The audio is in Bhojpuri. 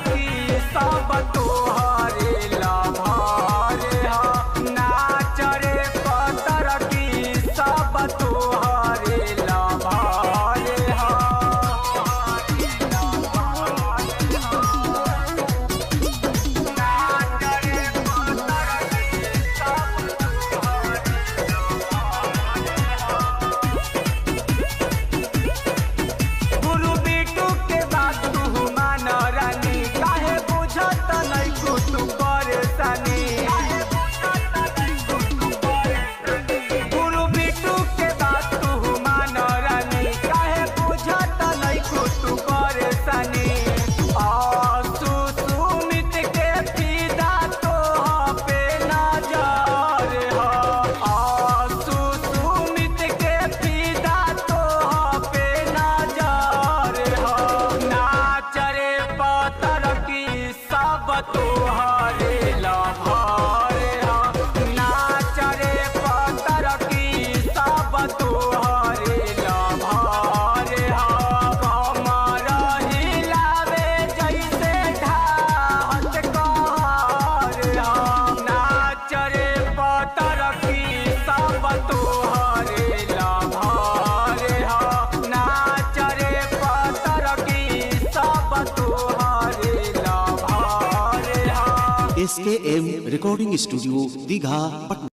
की सब तोहरे लभार हा। नाच रे पतर की सब तोहरे लभार हा। तोहरे लभार हा। नाच रे पतर की सब तोहरे लभार हा। कमर हिलावे जैसे ढाहत कहर हा। नाच रे पतर की सब तोहरे लभार हा। नाच रे पतर की सब तोहरे SKM recording studio Digha Patna.